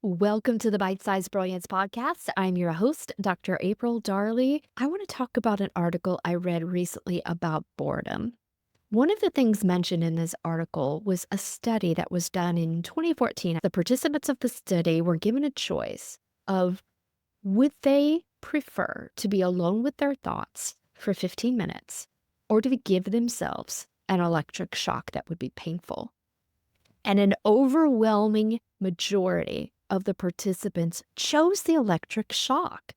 Welcome to the Bite-Size Brilliance podcast. I'm your host, Dr. April Darley. I want to talk about an article I read recently about boredom. One of the things mentioned in this article was a study that was done in 2014. The participants of the study were given a choice of would they prefer to be alone with their thoughts for 15 minutes or to give themselves an electric shock that would be painful. And an overwhelming majority of the participants chose the electric shock.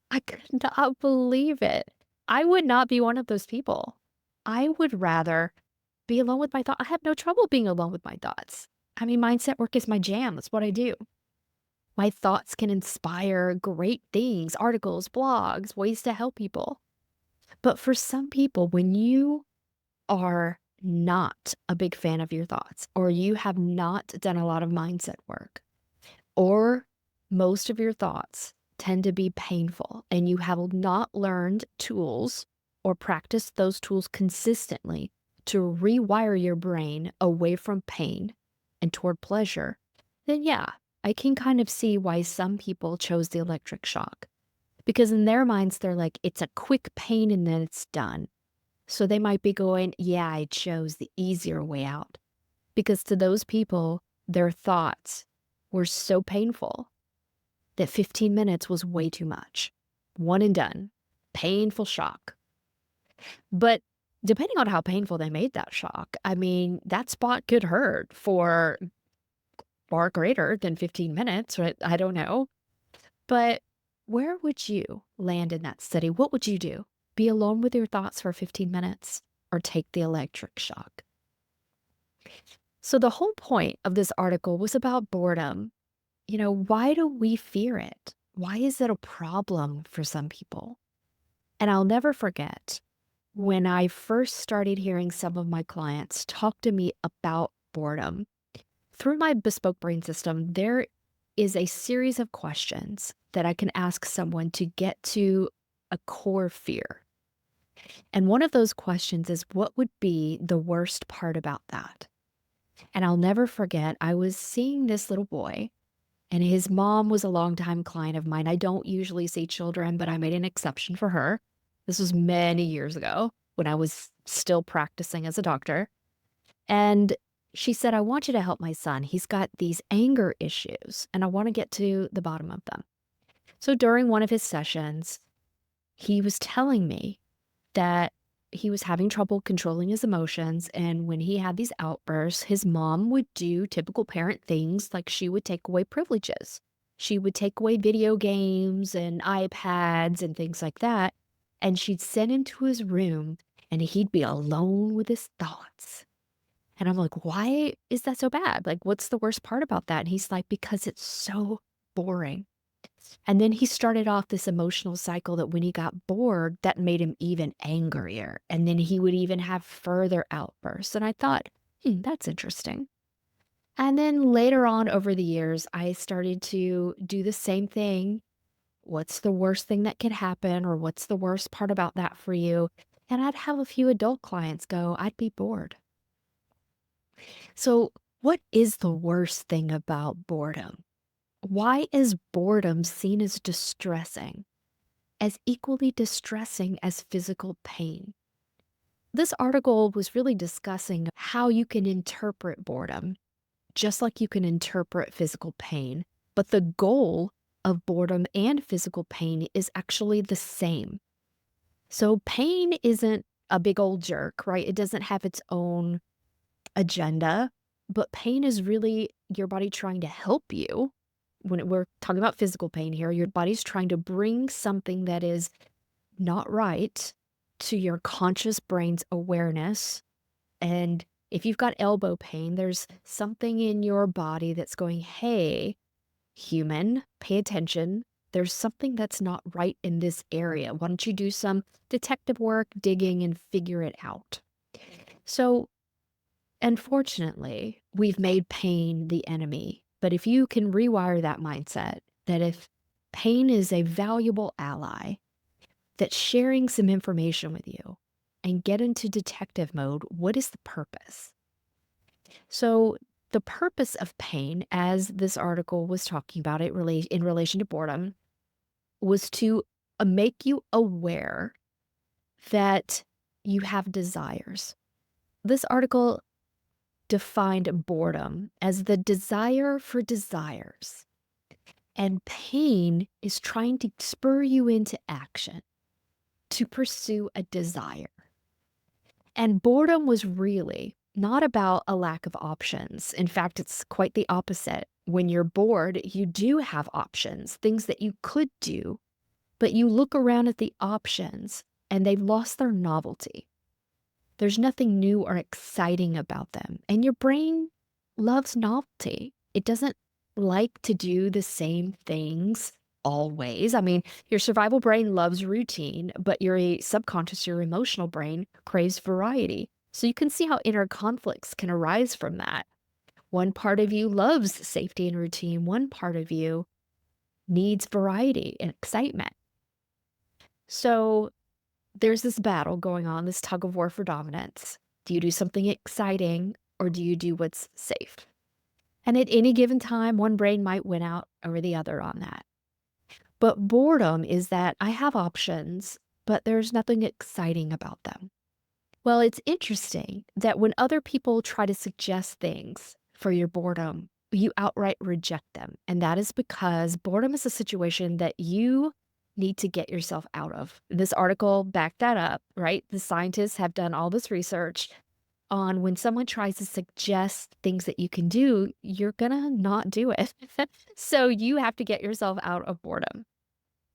I could not believe it. I would not be one of those people. I would rather be alone with my thoughts. I have no trouble being alone with my thoughts. I mean, mindset work is my jam. That's what I do. My thoughts can inspire great things, articles, blogs, ways to help people. But for some people, when you are not a big fan of your thoughts, or you have not done a lot of mindset work, or most of your thoughts tend to be painful and you have not learned tools or practiced those tools consistently to rewire your brain away from pain and toward pleasure, then yeah, I can kind of see why some people chose the electric shock. Because in their minds, they're like, it's a quick pain and then it's done. So they might be going, yeah, I chose the easier way out. Because to those people, their thoughts were so painful that 15 minutes was way too much. One and done. Painful shock. But depending on how painful they made that shock, I mean, that spot could hurt for far greater than 15 minutes, right? I don't know. But where would you land in that study? What would you do? Be alone with your thoughts for 15 minutes or take the electric shock? So the whole point of this article was about boredom. Why do we fear it? Why is it a problem for some people? And I'll never forget when I first started hearing some of my clients talk to me about boredom. Through my bespoke brain system, there is a series of questions that I can ask someone to get to a core fear. And one of those questions is, what would be the worst part about that? And I'll never forget, I was seeing this little boy, and his mom was a longtime client of mine. I don't usually see children, but I made an exception for her. This was many years ago when I was still practicing as a doctor. And she said, I want you to help my son. He's got these anger issues, and I want to get to the bottom of them. So during one of his sessions, he was telling me that he was having trouble controlling his emotions. And when he had these outbursts, his mom would do typical parent things like she would take away privileges. She would take away video games and iPads and things like that. And she'd send him to his room and he'd be alone with his thoughts. And I'm like, why is that so bad? Like, what's the worst part about that? And he's like, because it's so boring. And then he started off this emotional cycle that when he got bored, that made him even angrier. And then he would even have further outbursts. And I thought, that's interesting. And then later on over the years, I started to do the same thing. What's the worst thing that could happen? Or what's the worst part about that for you? And I'd have a few adult clients go, I'd be bored. So, what is the worst thing about boredom? Why is boredom seen as distressing, as equally distressing as physical pain? This article was really discussing how you can interpret boredom, just like you can interpret physical pain. But the goal of boredom and physical pain is actually the same. So pain isn't a big old jerk, right? It doesn't have its own agenda, but pain is really your body trying to help you. When we're talking about physical pain here, your body's trying to bring something that is not right to your conscious brain's awareness. And if you've got elbow pain, there's something in your body that's going, hey, human, pay attention. There's something that's not right in this area. Why don't you do some detective work, digging, and figure it out? So, unfortunately, we've made pain the enemy. But if you can rewire that mindset, that if pain is a valuable ally, that sharing some information with you and get into detective mode, what is the purpose? So The purpose of pain, as this article was talking about it in relation to boredom, was to make you aware that you have desires. This article defined boredom as the desire for desires, and pain is trying to spur you into action to pursue a desire. And boredom was really not about a lack of options. In fact, it's quite the opposite. When you're bored, you do have options, things that you could do, but you look around at the options and they've lost their novelty. There's nothing new or exciting about them. And your brain loves novelty. It doesn't like to do the same things always. I mean, your survival brain loves routine, but your subconscious, your emotional brain craves variety. So you can see how inner conflicts can arise from that. One part of you loves safety and routine. One part of you needs variety and excitement. So there's this battle going on, this tug of war for dominance. Do you do something exciting or do you do what's safe? And at any given time, one brain might win out over the other on that. But boredom is that I have options, but there's nothing exciting about them. Well, it's interesting that when other people try to suggest things for your boredom, you outright reject them. And that is because boredom is a situation that you need to get yourself out of. This article backed that up, right? The scientists have done all this research on when someone tries to suggest things that you can do, you're gonna not do it. So you have to get yourself out of boredom.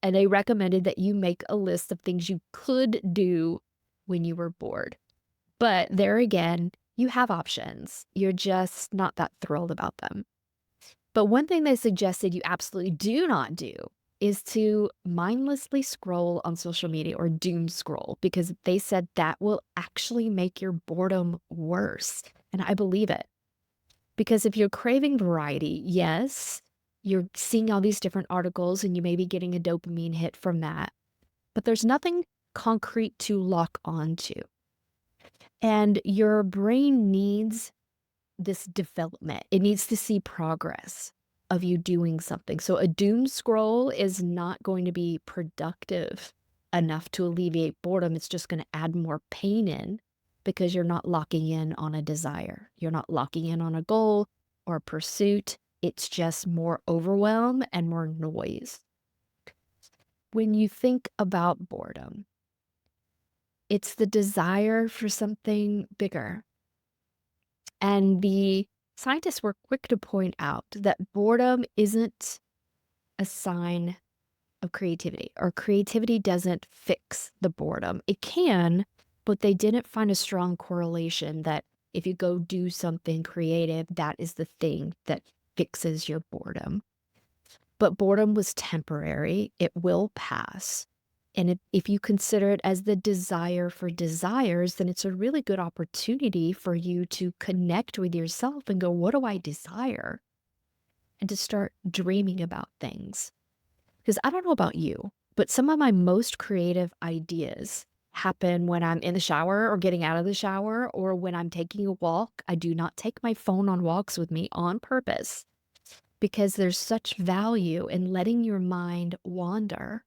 And they recommended that you make a list of things you could do when you were bored. But there again, you have options. You're just not that thrilled about them. But one thing they suggested you absolutely do not do is to mindlessly scroll on social media or doom scroll, because they said that will actually make your boredom worse. And I believe it. Because if you're craving variety, yes, you're seeing all these different articles and you may be getting a dopamine hit from that, but there's nothing concrete to lock onto. And your brain needs this development. It needs to see progress of you doing something. So a doom scroll is not going to be productive enough to alleviate boredom. It's just going to add more pain in because you're not locking in on a desire. You're not locking in on a goal or a pursuit. It's just more overwhelm and more noise. When you think about boredom, it's the desire for something bigger. And the scientists were quick to point out that boredom isn't a sign of creativity, or creativity doesn't fix the boredom. It can, but they didn't find a strong correlation that if you go do something creative, that is the thing that fixes your boredom. But boredom was temporary. It will pass. And if you consider it as the desire for desires, then it's a really good opportunity for you to connect with yourself and go, what do I desire? And to start dreaming about things. Because I don't know about you, but some of my most creative ideas happen when I'm in the shower or getting out of the shower or when I'm taking a walk. I do not take my phone on walks with me on purpose because there's such value in letting your mind wander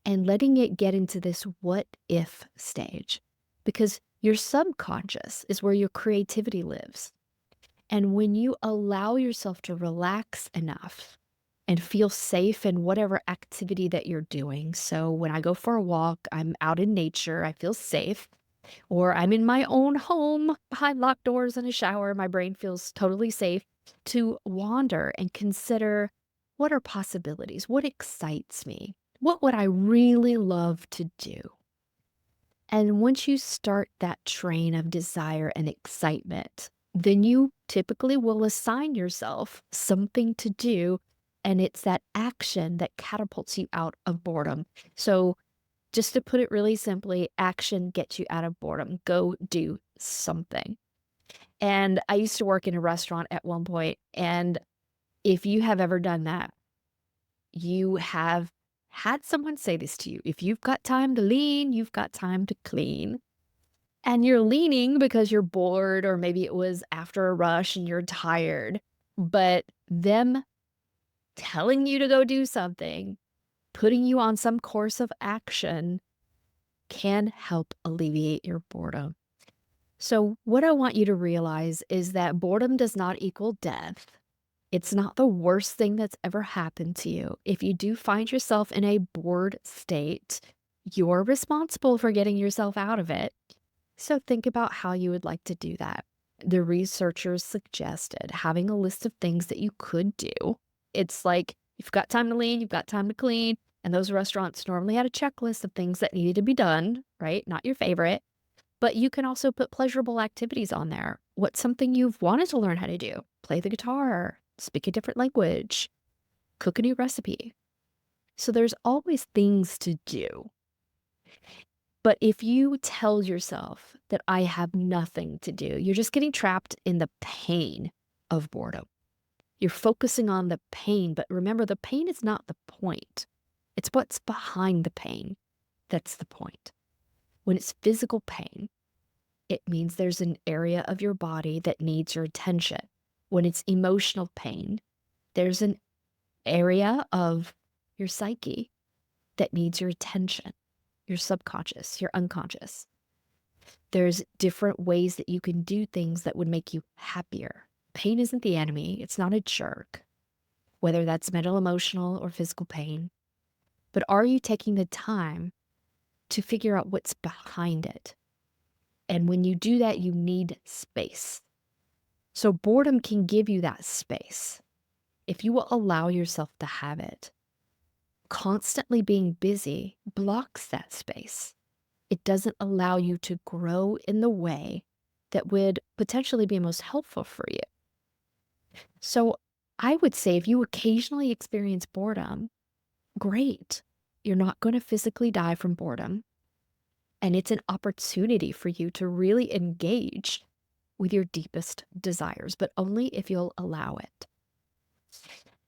and letting it get into this what if stage, because your subconscious is where your creativity lives. And when you allow yourself to relax enough and feel safe in whatever activity that you're doing. So when I go for a walk, I'm out in nature, I feel safe, or I'm in my own home behind locked doors in a shower, my brain feels totally safe to wander and consider what are possibilities, what excites me. What would I really love to do? And once you start that train of desire and excitement, then you typically will assign yourself something to do. And it's that action that catapults you out of boredom. So, just to put it really simply, action gets you out of boredom. Go do something. And I used to work in a restaurant at one point, and if you have ever done that, you have had someone say this to you: if you've got time to lean, you've got time to clean. And you're leaning because you're bored, or maybe it was after a rush and you're tired. But them telling you to go do something, putting you on some course of action can help alleviate your boredom. So, what I want you to realize is that boredom does not equal death. It's not the worst thing that's ever happened to you. If you do find yourself in a bored state, you're responsible for getting yourself out of it. So, think about how you would like to do that. The researchers suggested having a list of things that you could do. It's like you've got time to lean, you've got time to clean. And those restaurants normally had a checklist of things that needed to be done, right? Not your favorite. But you can also put pleasurable activities on there. What's something you've wanted to learn how to do? Play the guitar, speak a different language, cook a new recipe. So there's always things to do. But if you tell yourself that I have nothing to do, you're just getting trapped in the pain of boredom. You're focusing on the pain, but remember, the pain is not the point. It's what's behind the pain that's the point. When it's physical pain, it means there's an area of your body that needs your attention. When it's emotional pain, there's an area of your psyche that needs your attention, your subconscious, your unconscious. There's different ways that you can do things that would make you happier. Pain isn't the enemy. It's not a jerk, whether that's mental, emotional, or physical pain. But are you taking the time to figure out what's behind it? And when you do that, you need space. So boredom can give you that space if you will allow yourself to have it. Constantly being busy blocks that space. It doesn't allow you to grow in the way that would potentially be most helpful for you. So I would say if you occasionally experience boredom, great. You're not going to physically die from boredom. And it's an opportunity for you to really engage with your deepest desires, but only if you'll allow it.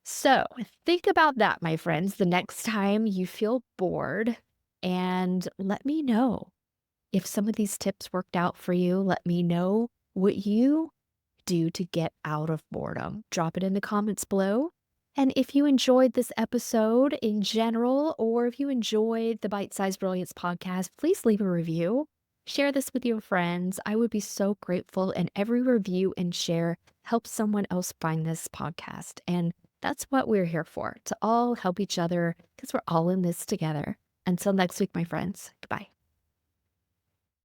So think about that, my friends, the next time you feel bored, and let me know if some of these tips worked out for you. Let me know what you do to get out of boredom. Drop it in the comments below. And if you enjoyed this episode in general, or if you enjoyed the Bite-Size Brilliance podcast, please leave a review. Share this with your friends. I would be so grateful. And every review and share helps someone else find this podcast. And that's what we're here for, to all help each other because we're all in this together. Until next week, my friends. Goodbye.